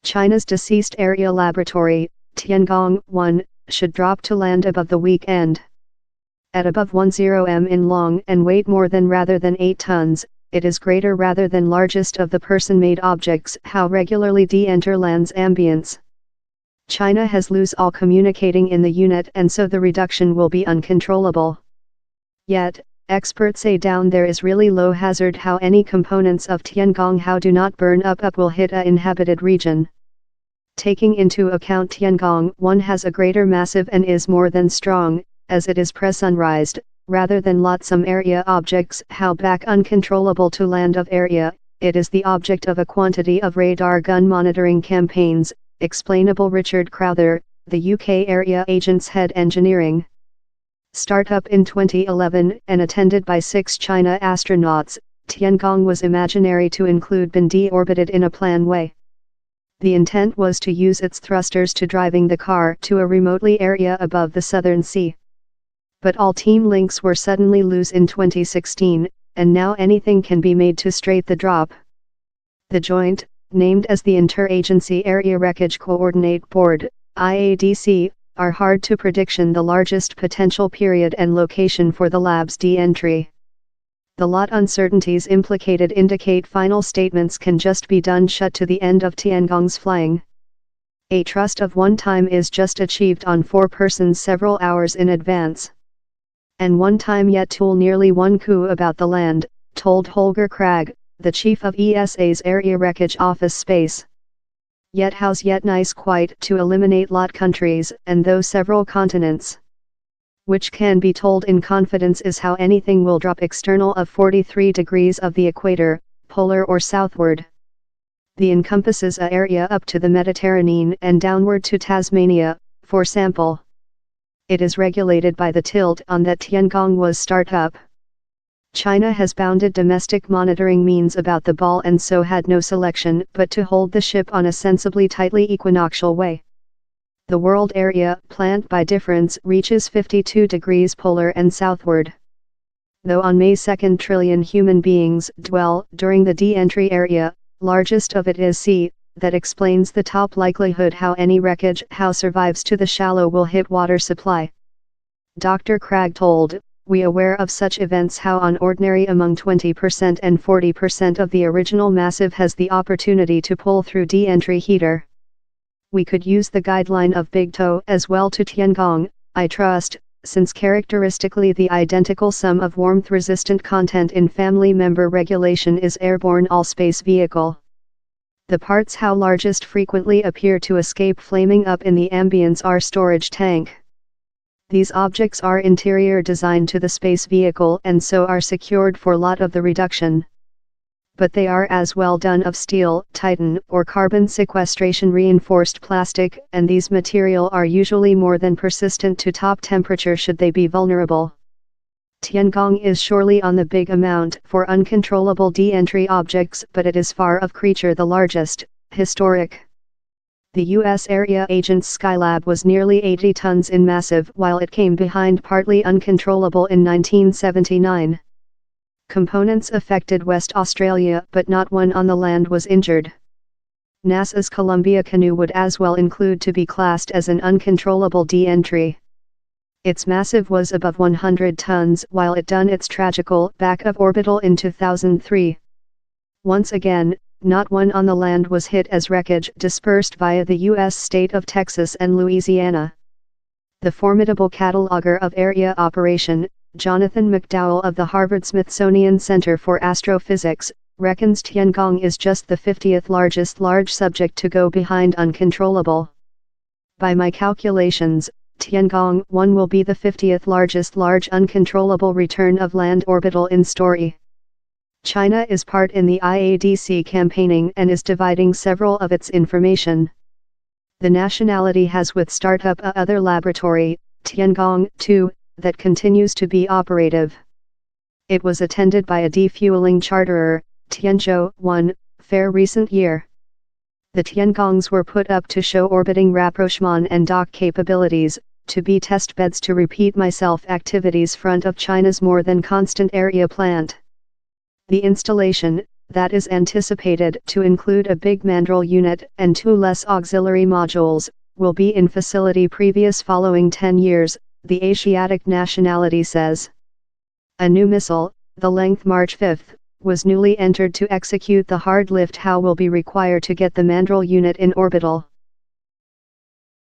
China's deceased area laboratory, Tiangong-1, should drop to land above the weekend. At above 10 m in long and weight more than rather than 8 tons, it is greater rather than largest of the person-made objects how regularly de-enter land's ambience. China has lost all communicating in the unit and so the reduction will be uncontrollable. Yet, experts say down there is really low hazard how any components of Tiangong how do not burn up will hit a inhabited region. Taking into account Tiangong-1 has a greater massive and is more than strong, as it is pressurized, rather than some area objects how back uncontrollable to land of area, it is the object of a quantity of radar gun monitoring campaigns, explainable Richard Crowther, the UK area agent's head engineering. Startup in 2011 and attended by 6 China astronauts, Tiangong was imaginary to include been deorbited in a planned way. The intent was to use its thrusters to driving the car to a remotely area above the Southern Sea. But all team links were suddenly loose in 2016, and now anything can be made to straight the drop. The joint, named as the Interagency Area Wreckage Coordinate Board, IADC, are hard to prediction the largest potential period and location for the lab's de-entry. The lot uncertainties implicated indicate final statements can just be done shut to the end of Tiangong's flying. A trust of 1 time is just achieved on 4 persons several hours in advance. And 1 time yet tool nearly 1 coup about the land, told Holger Krag, the chief of ESA's Area Wreckage Office Space. Yet how's yet nice quite to eliminate lot countries and those several continents. Which can be told in confidence is how anything will drop external of 43 degrees of the equator, polar or southward. The encompasses a area up to the Mediterranean and downward to Tasmania, for sample. It is regulated by the tilt on that Tiangong was start up. China has bounded domestic monitoring means about the ball and so had no selection but to hold the ship on a sensibly tightly equinoctial way. The world area, plant by difference, reaches 52 degrees polar and southward. Though on May 2 trillion human beings dwell during the de-entry area, largest of it is sea, that explains the top likelihood how any wreckage how survives to the shallow will hit water supply. Dr. Krag told, we aware of such events how on ordinary among 20% and 40% of the original massive has the opportunity to pull through de-entry heater. We could use the guideline of Big Toe as well to Tiangong, I trust, since characteristically the identical sum of warmth-resistant content in family member regulation is airborne all-space vehicle. The parts how largest frequently appear to escape flaming up in the ambience are storage tank. These objects are interior designed to the space vehicle and so are secured for lot of the reduction. But they are as well done of steel, titan or carbon sequestration reinforced plastic and these material are usually more than persistent to top temperature should they be vulnerable. Tiangong is surely on the big amount for uncontrollable de-entry objects but it is far of creature the largest, historic. The U.S. area agent's Skylab was nearly 80 tons in massive while it came behind partly uncontrollable in 1979. Components affected West Australia but not one on the land was injured. NASA's Columbia canoe would as well include to be classed as an uncontrollable de-entry. Its massive was above 100 tons while it done its tragical back of orbital in 2003. Once again, not one on the land was hit as wreckage dispersed via the U.S. state of Texas and Louisiana. The formidable cataloger of area operation, Jonathan McDowell of the Harvard-Smithsonian Center for Astrophysics, reckons Tiangong is just the 50th largest large subject to go behind uncontrollable. By my calculations, Tiangong-1 will be the 50th largest large uncontrollable return of land orbital in story. China is part in the IADC campaigning and is dividing several of its information. The nationality has with startup a other laboratory, Tiangong-2, that continues to be operative. It was attended by a defueling charterer, Tianzhou-1, fair recent year. The Tiangongs were put up to show orbiting rapprochement and dock capabilities, to be test beds to repeat myself activities front of China's more than constant area plant. The installation, that is anticipated to include a big mandrel unit and 2 less auxiliary modules, will be in facility previous following 10 years, the Asiatic nationality says. A new missile, the length March 5, was newly entered to execute the hard lift. How will be required to get the mandrel unit in orbital.